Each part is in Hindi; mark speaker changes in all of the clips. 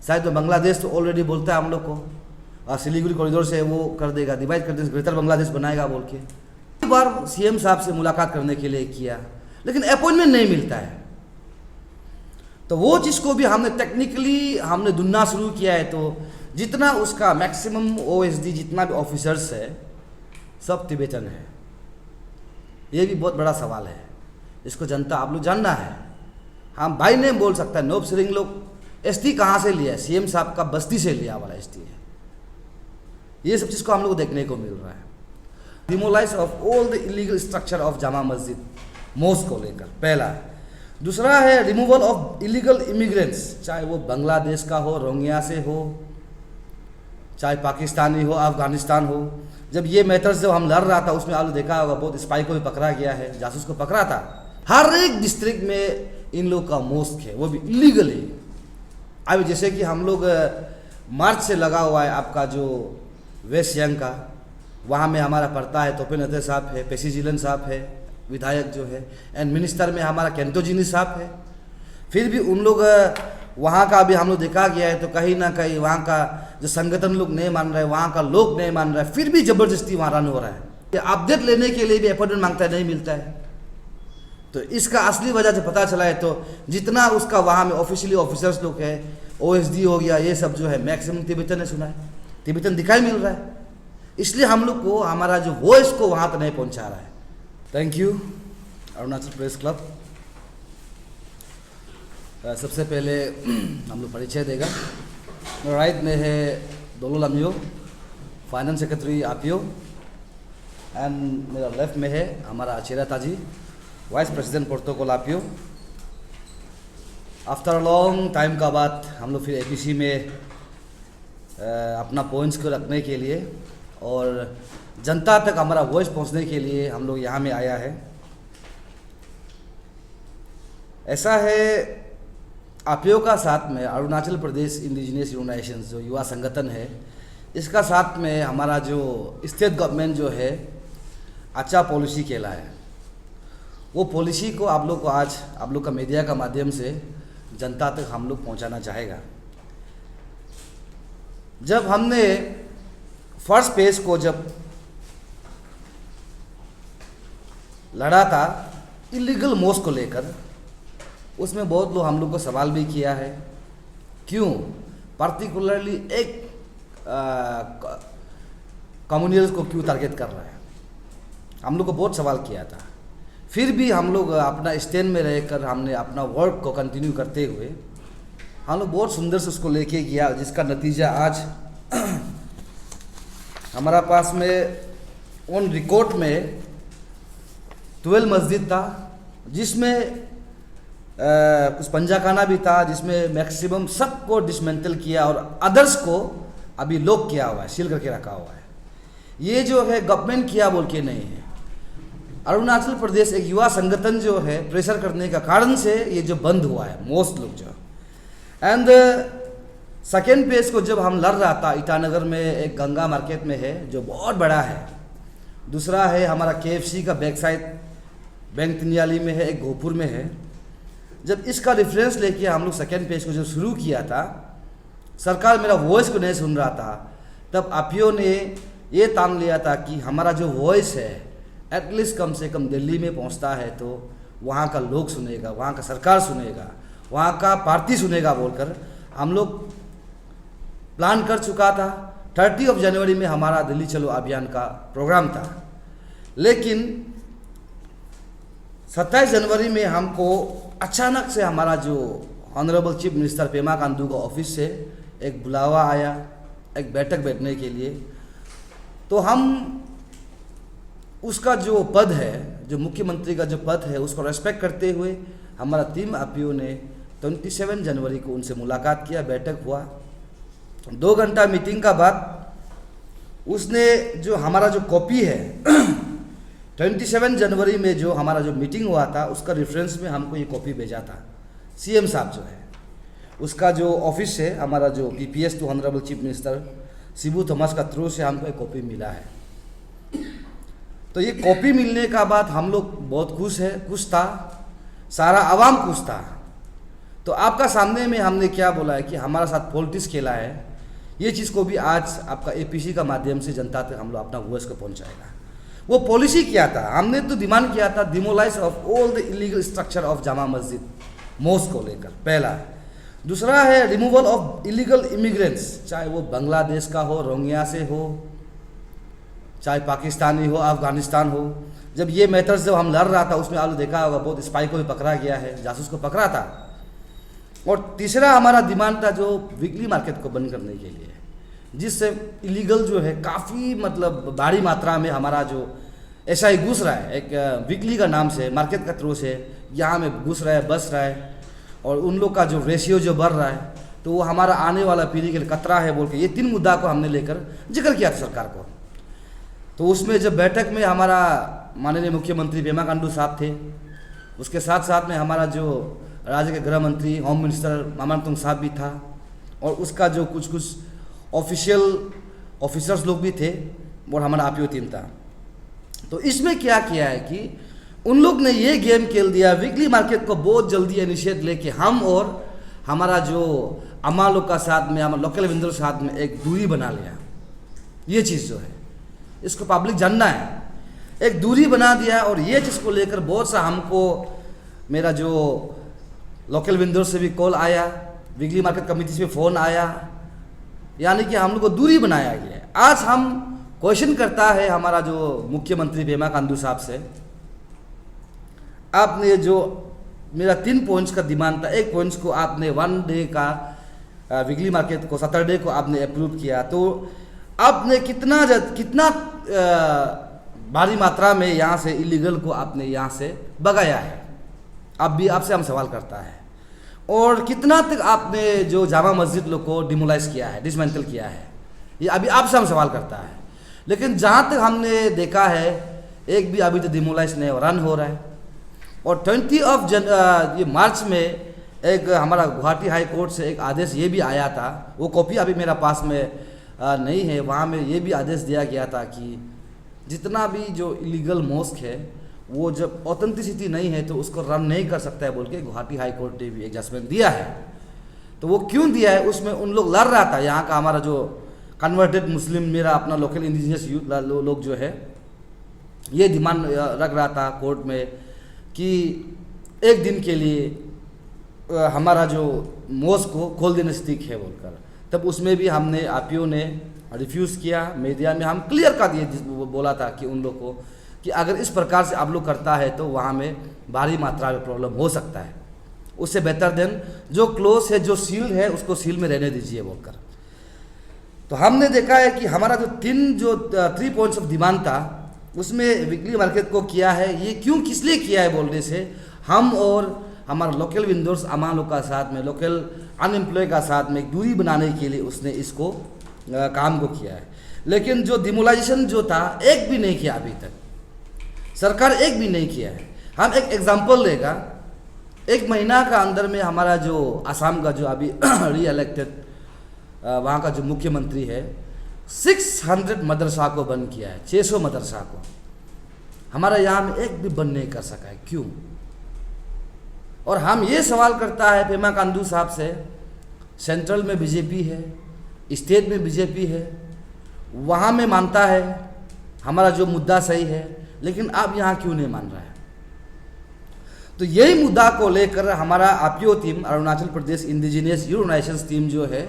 Speaker 1: शायद तो बांग्लादेश तो ऑलरेडी बोलता है हम लोग को, और सिलीगुड़ी कॉरिडोर से वो कर देगा, डिवाइड कर देगा, ग्रेटर बांग्लादेश बनाएगा बोल के। एक बार सीएम साहब से मुलाकात करने के लिए किया, लेकिन अपॉइंटमेंट नहीं मिलता है। तो वो चीज़ को भी हमने टेक्निकली हमने ढूंढना शुरू किया है। तो जितना उसका मैक्सिमम ओएसडी जितना भी ऑफिसर्स है सब तिब्बतन है। ये भी बहुत बड़ा सवाल है, इसको जनता आप लोग जानना है। हम भाई नहीं बोल सकता है। नोब सिरिंग लोग एसटी कहाँ से लिया है? सीएम साहब का बस्ती से लिया वाला एसटी है। ये सब चीज़ को हम लोग को देखने को मिल रहा है। Demolish of all the illegal structure of Jama Masjid mosque को लेकर, पहला। दूसरा है रिमूवल ऑफ इलीगल इमिग्रेंट्स, चाहे वो बांग्लादेश का हो, रोहिंग्या से हो, चाहे पाकिस्तानी हो, अफगानिस्तान हो। जब ये मैटर्स जब हम लड़ रहा था उसमें आपने देखा होगा बहुत स्पाई को भी पकड़ा गया है, जासूस को पकड़ा था। हर एक डिस्ट्रिक्ट में इन लोग का मोस्क है, वो भी इलीगली। अब जैसे कि हम लोग मार्च से लगा हुआ है आपका जो वेस्ट सियांग का, वहाँ में हमारा पड़ता है तोपेन अते साहब है, पेसी जिलन साहब है विधायक जो है, एंड मिनिस्टर में हमारा केंटोजिनी साहब है। फिर भी उन लोग वहाँ का भी हम लोग देखा गया है तो कहीं ना कहीं वहाँ का जो संगठन लोग नहीं मान रहे, वहाँ का लोग नहीं मान रहे, फिर भी ज़बरदस्ती वहाँ रन हो रहा है। ये अपडेट लेने के लिए भी अपॉइंटमेंट मांगता है, नहीं मिलता है। तो इसका असली वजह से पता चला है तो जितना उसका वहाँ में ऑफिशियली ऑफिसर्स लोग है, ओएसडी हो गया, ये सब जो है मैक्सिमम तिब्बतन ने सुना है, तिब्बतन दिखाई मिल रहा है। इसलिए हम लोग को हमारा जो वॉइस को वहाँ तक नहीं पहुँचा रहा है। Thank you Arunachal press club. सबसे पहले हम लोग परिचय देगा। मेरे राइट में है Dolo Lamiyo, finance secretary Apiyo, and मेरा लेफ्ट में है हमारा Achera Taji, vice president protocol Apiyo. After long time का बाद हम लोग फिर एपीसी में अपना पॉइंट्स को रखने के लिए और जनता तक हमारा वॉइस पहुंचने के लिए हम लोग यहाँ में आया है। ऐसा है आपियो का साथ में अरुणाचल प्रदेश इंडिजिनियस यूनाइटेशन जो युवा संगठन है, इसका साथ में हमारा जो स्टेट गवर्नमेंट जो है अच्छा पॉलिसी केला है। वो पॉलिसी को आप लोग को आज आप लोग का मीडिया का माध्यम से जनता तक हम लोग पहुंचाना चाहेगा। जब हमने फर्स्ट पेज को जब लड़ा था इलीगल मोस्क को लेकर, उसमें बहुत लोग हम लोग को सवाल भी किया है, क्यों पार्टिकुलरली एक कम्युनिस्ट को क्यों टारगेट कर रहा है। हम लोग को बहुत सवाल किया था। फिर भी हम लोग अपना स्टैंड में रहकर हमने अपना वर्क को कंटिन्यू करते हुए हम लोग बहुत सुंदर से उसको लेके गया, जिसका नतीजा आज हमारा पास में ऑन रिकॉर्ड में 12 मस्जिद था, जिसमें कुछ पंजाखाना भी था, जिसमें मैक्सिमम सबको डिसमेंटल किया और अदर्स को अभी लॉक किया हुआ है, सील करके रखा हुआ है। ये जो है गवर्नमेंट किया बोल के नहीं है, अरुणाचल प्रदेश एक युवा संगठन जो है प्रेशर करने का कारण से ये जो बंद हुआ है मोस्ट लोग जो। एंड सेकेंड पेज को जब हम लड़ रहा था, ईटानगर में एक गंगा मार्केट में है जो बहुत बड़ा है, दूसरा है हमारा KFC का बैक साइड बैंक तिनियाली में है, एक गोपुर में है। जब इसका रेफरेंस लेके हम लोग सेकेंड पेज को जब शुरू किया था, सरकार मेरा वॉइस को नहीं सुन रहा था, तब आपियो ने ये ठान लिया था कि हमारा जो वॉइस है एटलीस्ट कम से कम दिल्ली में पहुंचता है तो वहाँ का लोग सुनेगा, वहाँ का सरकार सुनेगा, वहाँ का पार्टी सुनेगा बोलकर हम लोग प्लान कर चुका था। 30 जनवरी में हमारा दिल्ली चलो अभियान का प्रोग्राम था, लेकिन 27 जनवरी में हमको अचानक से हमारा जो honourable chief minister Pema Khandu का ऑफिस से एक बुलावा आया, एक बैठक बैठने के लिए। तो हम उसका जो पद है, जो मुख्यमंत्री का जो पद है, उसको रेस्पेक्ट करते हुए हमारा टीम आपियो ने 27 जनवरी को उनसे मुलाकात किया, बैठक हुआ। 2 घंटा मीटिंग का बाद उसने जो हमारा जो कॉपी है 27 जनवरी में जो हमारा जो मीटिंग हुआ था उसका रेफरेंस में हमको ये कॉपी भेजा था। सीएम साहब जो है उसका जो ऑफिस है, हमारा जो PPS to honourable chief minister Shibu Thomas का थ्रू से हमको एक कॉपी मिला है। तो ये कॉपी मिलने का बाद हम लोग बहुत खुश था, सारा आवाम खुश था। तो आपका सामने में हमने क्या बोला है कि हमारा साथ पॉलिटिक्स खेला है, ये चीज़ को भी आज आपका एपीसी का माध्यम से जनता तक हम लोग अपना वॉइस को पहुंचाएगा। वो पॉलिसी क्या था, हमने तो डिमांड किया था demolish of all the illegal structure of Jama Masjid mosque को लेकर, पहला है। दूसरा है रिमूवल ऑफ इलीगल इमिग्रेंट्स, चाहे वो बांग्लादेश का हो, रोहिंग्या से हो, चाहे पाकिस्तानी हो, अफगानिस्तान हो। जब ये मैटर्स जब हम लड़ रहा था उसमें आपने देखा होगा बहुत स्पाई को भी पकड़ा गया है, जासूस को पकड़ा था। और तीसरा हमारा डिमांड था जो वीकली मार्केट को बंद करने के लिए, जिससे इलीगल जो है काफ़ी मतलब भारी मात्रा में हमारा जो एसआई घुस रहा है, एक वीकली का नाम से मार्केट का थ्रू से यहाँ में घुस रहा है, बस रहा है, और उन लोग का जो रेशियो जो बढ़ रहा है, तो वो हमारा आने वाला पीढ़ी के लिए खतरा है बोल के ये 3 मुद्दा को हमने लेकर जिक्र किया था सरकार को। तो उसमें जब बैठक में हमारा माननीय मुख्यमंत्री पेमा खांडू साहब थे, उसके साथ साथ में हमारा जो राज्य के गृह मंत्री होम मिनिस्टर मामानतुंग साहब भी था, और उसका जो कुछ ऑफिशियल ऑफिसर्स लोग भी थे, और हमारा आरपीओ टीम था। तो इसमें क्या किया है कि उन लोग ने ये गेम खेल दिया, वीकली मार्केट को बहुत जल्दी इनिशिएट लेके हम और हमारा जो अमा लोग का साथ में, हमारे लोकल वेंडर साथ में एक दूरी बना लिया। ये चीज़ जो है इसको पब्लिक जानना है, एक दूरी बना दिया। और ये चीज़ को लेकर बहुत सा हमको मेरा जो लोकल वेंडर से भी कॉल आया, वीकली मार्केट कमेटी से भी फ़ोन आया, यानी कि हम लोग को दूरी बनाया गया है। आज हम क्वेश्चन करता है हमारा जो मुख्यमंत्री पेमा खांडू साहब से, आपने जो मेरा 3 पॉइंट्स का डिमांड था, एक पॉइंट्स को आपने 1 डे का वीकली मार्केट को सैटरडे को आपने अप्रूव किया, तो आपने कितना भारी मात्रा में यहाँ से इलीगल को आपने यहाँ से भगाया है, अब भी आपसे हम सवाल करता है। और कितना तक आपने जो जामा मस्जिद लोग को डिमोलाइज किया है, डिसमेंटल किया है, ये अभी आपसे हम सवाल करता है। लेकिन जहाँ तक हमने देखा है एक भी अभी तो डिमोलाइज नहीं रन हो रहा है। और 20 ये मार्च में एक हमारा गुवाहाटी हाई कोर्ट से एक आदेश ये भी आया था, वो कॉपी अभी मेरा पास में नहीं है, वहाँ में ये भी आदेश दिया गया था कि जितना भी जो इलीगल मॉस्क है वो जब ऑथेंटिसिटी नहीं है तो उसको रन नहीं कर सकता है बोल के गुवाहाटी हाई कोर्ट ने भी एक जजमेंट दिया है। तो वो क्यों दिया है, उसमें उन लोग लड़ रहा था, यहाँ का हमारा जो कन्वर्टेड मुस्लिम मेरा अपना लोकल इंडिजिनियस यूथ लोग जो है ये डिमांड रख रहा था कोर्ट में कि एक दिन के लिए हमारा जो मॉस्क को खोल देने से ठीक है बोलकर। तब उसमें भी हमने आरपीओ ने रिफ्यूज़ किया, मीडिया में हम क्लियर कर दिए, बोला था कि उन लोग को कि अगर इस प्रकार से आप लोग करता है तो वहाँ में भारी मात्रा में प्रॉब्लम हो सकता है, उससे बेहतर देन जो क्लोज है, जो सील है, उसको सील में रहने दीजिए बोलकर। तो हमने देखा है कि हमारा जो 3 पॉइंट्स ऑफ डिमांड था उसमें वीकली मार्केट को किया है। ये क्यों किस लिए किया है बोलने से, हम और हमारा लोकल विंडोर्स अमा लोग का साथ में, लोकल अनएम्प्लॉय का साथ में एक दूरी बनाने के लिए उसने इसको काम को किया है। लेकिन जो डिमोलाइजेशन जो था एक भी नहीं किया अभी तक, सरकार एक भी नहीं किया है। हम एक एग्जांपल लेगा, 1 महीना का अंदर में हमारा जो असम का जो अभी री इलेक्टेड वहाँ का जो मुख्यमंत्री है 600 मदरसा को बंद किया है, 600 मदरसा को। हमारा यहाँ में एक भी बंद नहीं कर सका है, क्यों? और हम ये सवाल करता है पेमा खांडू साहब से, सेंट्रल में बीजेपी है, स्टेट में बीजेपी है, वहाँ में मानता है हमारा जो मुद्दा सही है, लेकिन आप यहाँ क्यों नहीं मान रहा है? तो यही मुद्दा को लेकर हमारा RPO team, Arunachal Pradesh indigenous youth organisation team जो है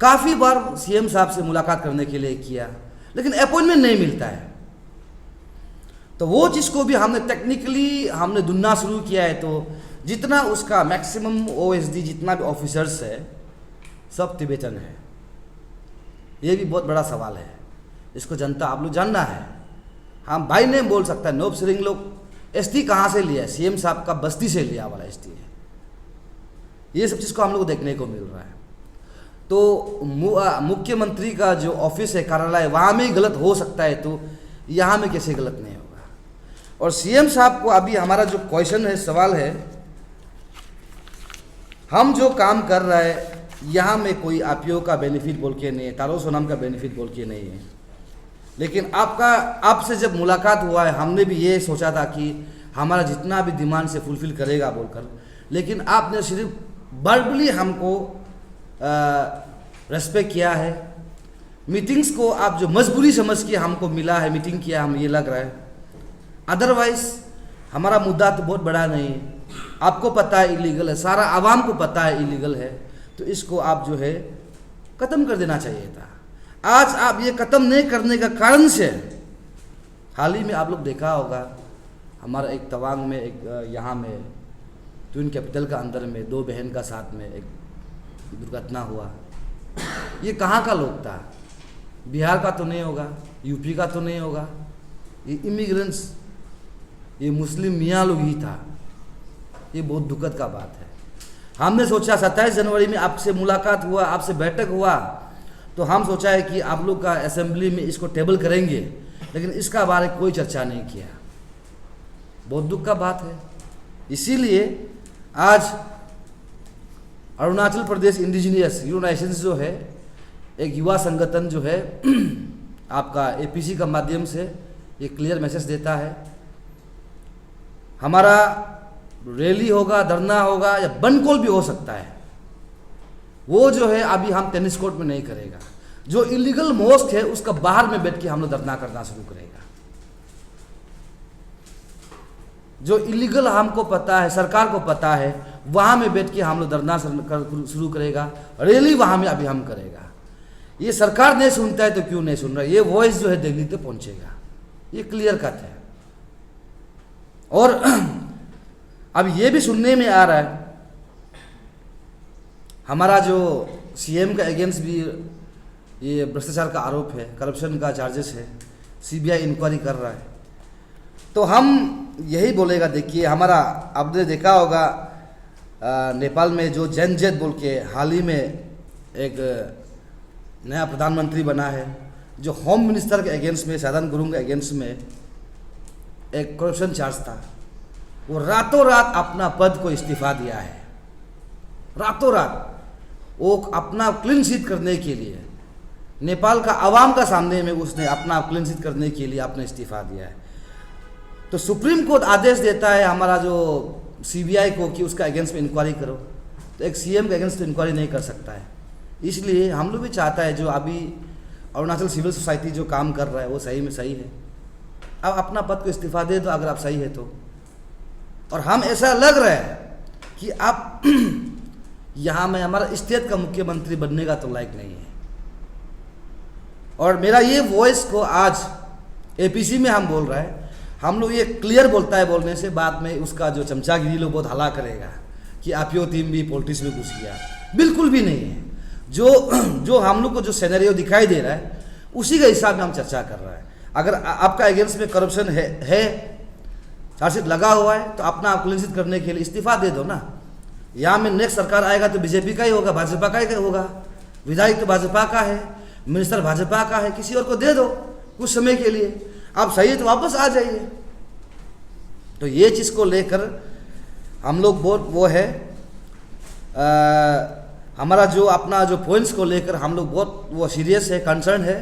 Speaker 1: काफ़ी बार सीएम साहब से मुलाकात करने के लिए किया, लेकिन अपॉइंटमेंट नहीं मिलता है। तो वो चीज़ को भी हमने टेक्निकली हमने ढूंढना शुरू किया है। तो जितना उसका मैक्सिमम ओएसडी जितना भी ऑफिसर्स है सब तिब्बतन है, ये भी बहुत बड़ा सवाल है, इसको जनता आप लोग जानना है। हम भाई नहीं बोल सकता, नोब सिरिंग लोग एसटी कहाँ से लिया है, सीएम साहब का बस्ती से लिया वाला एसटी है। ये सब चीज़ को हम लोग को देखने को मिल रहा है। तो मुख्यमंत्री का जो ऑफिस है, कार्यालय, वहाँ में ही गलत हो सकता है, तो यहाँ में कैसे गलत नहीं होगा? और सीएम साहब को अभी हमारा जो क्वेश्चन है, सवाल है, हम जो काम कर रहे हैं यहाँ में कोई आरपीओ का बेनिफिट बोल के नहीं है, तारो सोनाम का बेनिफिट बोल के नहीं है। लेकिन आपसे जब मुलाकात हुआ है हमने भी ये सोचा था कि हमारा जितना भी डिमांड से फुलफिल करेगा बोलकर, लेकिन आपने सिर्फ वर्बली हमको रेस्पेक्ट किया है। मीटिंग्स को आप जो मजबूरी समझ के हमको मिला है, मीटिंग किया हम, ये लग रहा है। अदरवाइज हमारा मुद्दा तो बहुत बड़ा नहीं है। आपको पता है इलीगल है, सारा आवाम को पता है इलीगल है, तो इसको आप जो है ख़त्म कर देना चाहिए था। आज आप ये ख़त्म नहीं करने का कारण से हाल ही में आप लोग देखा होगा, हमारा एक तवांग में, एक यहाँ में ट्विन कैपिटल का अंदर में 2 बहन का साथ में एक दुर्घटना हुआ। ये कहाँ का लोग था? बिहार का तो नहीं होगा, यूपी का तो नहीं होगा, ये इमिग्रेंट्स, ये मुस्लिम मियाँ लोग ही था। ये बहुत दुखद का बात है। हमने सोचा 27 जनवरी में आपसे मुलाकात हुआ, आपसे बैठक हुआ, तो हम सोचा है कि आप लोग का असेंबली में इसको टेबल करेंगे, लेकिन इसका बारे में कोई चर्चा नहीं किया। बहुत दुख का बात है। इसीलिए आज अरुणाचल प्रदेश इंडिजिनियस यूनाइटेशन जो है, एक युवा संगठन जो है आपका एपीसी का माध्यम से ये क्लियर मैसेज देता है, हमारा रैली होगा, धरना होगा या बंद कॉल भी हो सकता है, वो जो है अभी हम टेनिस कोर्ट में नहीं करेगा। जो इलीगल मोस्क है उसका बाहर में बैठ के हम लोग धरना करना शुरू करेगा। जो इलीगल हमको पता है, सरकार को पता है, वहाँ में बैठ के हम लोग धरना शुरू करेगा, रैली वहाँ में अभी हम करेगा। ये सरकार नहीं सुनता है तो क्यों नहीं सुन रहा, ये वॉइस जो है दिल्ली तक पहुँचेगा, ये क्लियर कट है। और अब ये भी सुनने में आ रहा है, हमारा जो सीएम का अगेंस्ट भी ये भ्रष्टाचार का आरोप है, करप्शन का चार्जेस है, सीबीआई इंक्वायरी कर रहा है। तो हम यही बोलेगा, देखिए हमारा, आपने देखा होगा नेपाल में जो जनजेत बोल के हाल ही में एक नया प्रधानमंत्री बना है, जो होम मिनिस्टर के अगेंस्ट में, सदानंद गुरुंग के अगेंस्ट में एक करप्शन चार्ज था, वो रातों रात अपना पद को इस्तीफा दिया है। रातों रात वो अपना क्लीन शीट करने के लिए, नेपाल का आवाम का सामने में उसने अपना क्लीन शीट करने के लिए अपना इस्तीफा दिया है। तो सुप्रीम कोर्ट आदेश देता है हमारा जो सीबीआई को कि उसका अगेंस्ट में इंक्वायरी करो, तो एक सीएम के अगेंस्ट तो इंक्वायरी नहीं कर सकता है। इसलिए हम लोग भी चाहता है जो अभी अरुणाचल सिविल सोसाइटी जो काम कर रहा है वो सही में सही है, अब अपना पद को इस्तीफा दे दो अगर आप सही है तो। और हम ऐसा लग रहा है कि आप यहाँ में हमारा स्टेट का मुख्यमंत्री बनने का तो लायक नहीं है। और मेरा ये वॉइस को आज एपीसी में हम बोल रहा है, हम लोग ये क्लियर बोलता है, बोलने से बाद में उसका जो चमचागिरी लोग बहुत हला करेगा कि आपियो टीम भी पॉलिटिक्स में घुस गया। बिल्कुल भी नहीं है। जो हम लोग को जो सिनेरियो दिखाई दे रहा है उसी के हिसाब में हम चर्चा कर रहा है। अगर आपका अगेंस्ट में करप्शन है चार्जशीट लगा हुआ है तो अपना आप क्लीन करने के लिए इस्तीफा दे दो ना। यहाँ में नेक्स्ट सरकार आएगा तो बीजेपी का ही होगा, भाजपा का ही होगा, विधायक तो भाजपा का है, मिनिस्टर भाजपा का है, किसी और को दे दो कुछ समय के लिए, आप सही है तो वापस आ जाइए। तो ये चीज़ को लेकर हम लोग बहुत वो है, हमारा जो अपना जो पॉइंट्स को लेकर हम लोग बहुत वो सीरियस है, कंसर्न है।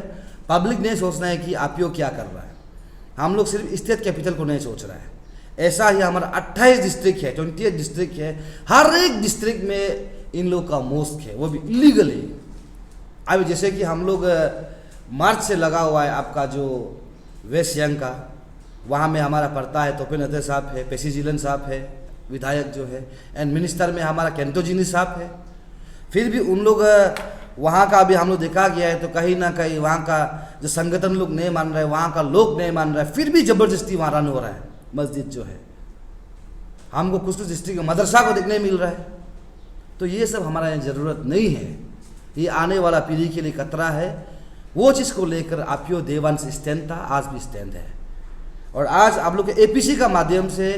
Speaker 1: पब्लिक नहीं सोचना है कि आपियो क्या कर रहा है, हम लोग सिर्फ स्टेट कैपिटल को नहीं सोच रहा है। ऐसा ही हमारा 28 डिस्ट्रिक्ट है, 28 डिस्ट्रिक्ट है, हर एक डिस्ट्रिक्ट में इन लोग का मोस्क है, वो भी इलीगल है। अभी जैसे कि हम लोग मार्च से लगा हुआ है आपका जो वेस्ट सियांग का, वहाँ में हमारा पड़ता है तोपेन अते साहब है, पेसी जिलन साहब है विधायक जो है, एंड मिनिस्टर में हमारा केंटोजिनी साहब है। फिर भी उन लोग वहाँ का भी हम लोग देखा गया है तो कहीं ना कहीं वहाँ का जो संगठन लोग नहीं मान रहे, वहाँ का लोग नहीं मान रहा है, फिर भी ज़बरदस्ती वहाँ रन हो रहा है मस्जिद जो है। हमको कुछ डिस्ट्रिक्ट मदरसा को देखने मिल रहा है। तो ये सब हमारा यहाँ ज़रूरत नहीं है, ये आने वाला पीढ़ी के लिए खतरा है। वो चीज़ को लेकर आपियो देवांश स्टैंड था, आज भी स्टैंड है। और आज आप लोग के एपीसी का माध्यम से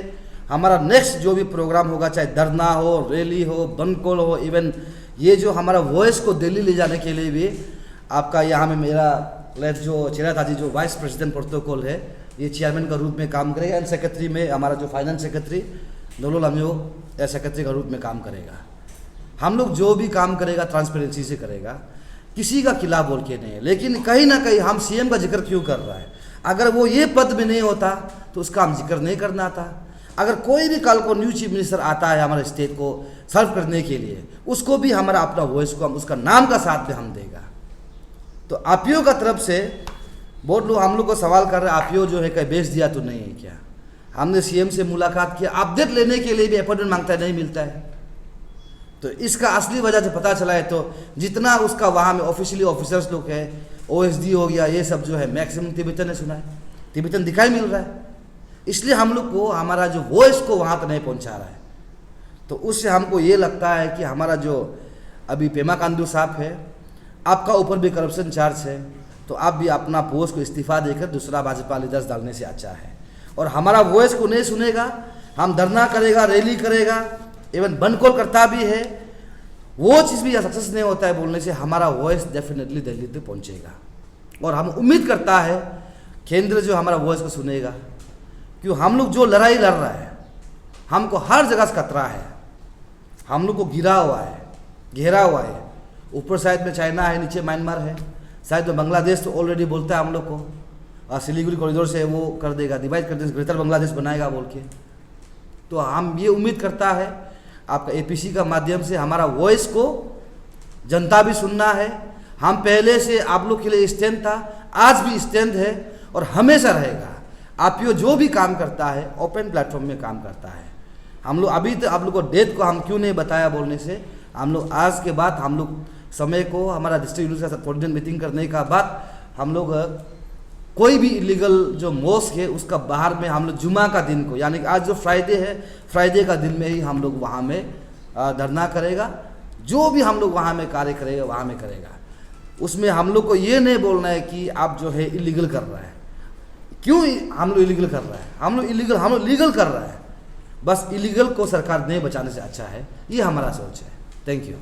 Speaker 1: हमारा नेक्स्ट जो भी प्रोग्राम होगा, चाहे धरना हो, रैली हो, बंद कॉल हो, इवन ये जो हमारा वॉइस को दिल्ली ले जाने के लिए भी आपका यहाँ में मेरा जो चिराताजी जो वाइस प्रेसिडेंट प्रोटोकॉल है, ये चेयरमैन का रूप में काम करेगा, एंड सेक्रेटरी में हमारा जो फाइनेंस सेक्रेटरी नोलो लामियो सेक्रेटरी का रूप में काम करेगा। हम लोग जो भी काम करेगा ट्रांसपेरेंसी से करेगा, किसी का खिलाफ बोल के नहीं है। लेकिन कहीं ना कहीं हम सीएम का जिक्र क्यों कर रहा है? अगर वो ये पद में नहीं होता तो उसका हम जिक्र नहीं करना था। अगर कोई भी कल को न्यू चीफ मिनिस्टर आता है हमारे स्टेट को, सर्व करने के लिए, उसको भी हमारा अपना वॉइस को हम उसका नाम का साथ भी हम देगा। तो आपियो का तरफ से बहुत लोग हम लोग को सवाल कर रहे हैं, आपियो जो है कहीं बेच दिया तो नहीं है क्या? हमने सीएम से मुलाकात किया, अपडेट लेने के लिए भी अपॉइंटमेंट मांगता है, नहीं मिलता है। तो इसका असली वजह जो पता चला है, तो जितना उसका वहाँ में ऑफिशियली ऑफिसर्स लोग हैं, ओएसडी हो गया, ये सब जो है मैक्सिमम तिब्बतन ने सुना है, तिब्बतन दिखाई मिल रहा है। इसलिए हम लोग को हमारा जो वॉइस को वहाँ तक नहीं पहुँचा रहा है। तो उससे हमको ये लगता है कि हमारा जो अभी पेमा खांडू साहब है, आपका ऊपर भी करप्शन चार्ज है, तो आप भी अपना पोस्ट को इस्तीफा देकर दूसरा भाजपा लीडर्स डालने से अच्छा है। और हमारा वॉइस को नहीं सुनेगा, हम धरना करेगा, रैली करेगा, इवन बंद कॉल करता भी है, वो चीज़ भी सक्सेस नहीं होता है बोलने से, हमारा वॉइस डेफिनेटली दिल्ली तक पहुंचेगा। और हम उम्मीद करता है केंद्र जो हमारा वॉइस को सुनेगा, क्यों हम लोग जो लड़ाई लड़ रहा है, हमको हर जगह से खतरा है, हम लोग को घेरा हुआ है। ऊपर साइड में चाइना है, नीचे म्यांमार है, शायद में बांग्लादेश तो ऑलरेडी बोलता है हम लोग को, सिलीगुड़ी कॉरिडोर से वो कर देगा, डिवाइड कर देगा, ग्रेटर बांग्लादेश बनाएगा बोल के। तो हम ये उम्मीद करता है आपका एपीसी का माध्यम से हमारा वॉइस को जनता भी सुनना है। हम पहले से आप लोग के लिए स्टैंड था, आज भी स्टैंड है और हमेशा रहेगा। आपियो जो भी काम करता है ओपन प्लेटफॉर्म में काम करता है। हम लोग अभी तो आप लोग को डेट को हम क्यों नहीं बताया बोलने से, हम लोग आज के बाद हम लोग समय को हमारा डिस्ट्रिक्ट यूनिट के साथ कोऑर्डिनेट मीटिंग करने का बाद हम लोग कोई भी इलीगल जो मॉस्क है उसका बाहर में हम लोग जुमा का दिन को, यानी कि आज जो फ्राइडे है, फ्राइडे का दिन में ही हम लोग वहाँ में धरना करेगा। जो भी हम लोग वहाँ में कार्य करेगा वहाँ में करेगा। उसमें हम लोग को ये नहीं बोलना है कि आप जो है इलीगल कर रहा है। क्यों हम लोग इलीगल कर रहा है? हम लोग लीगल कर रहा है। बस इलीगल को सरकार नहीं बचाने से अच्छा है, ये हमारा सोच है। Thank you.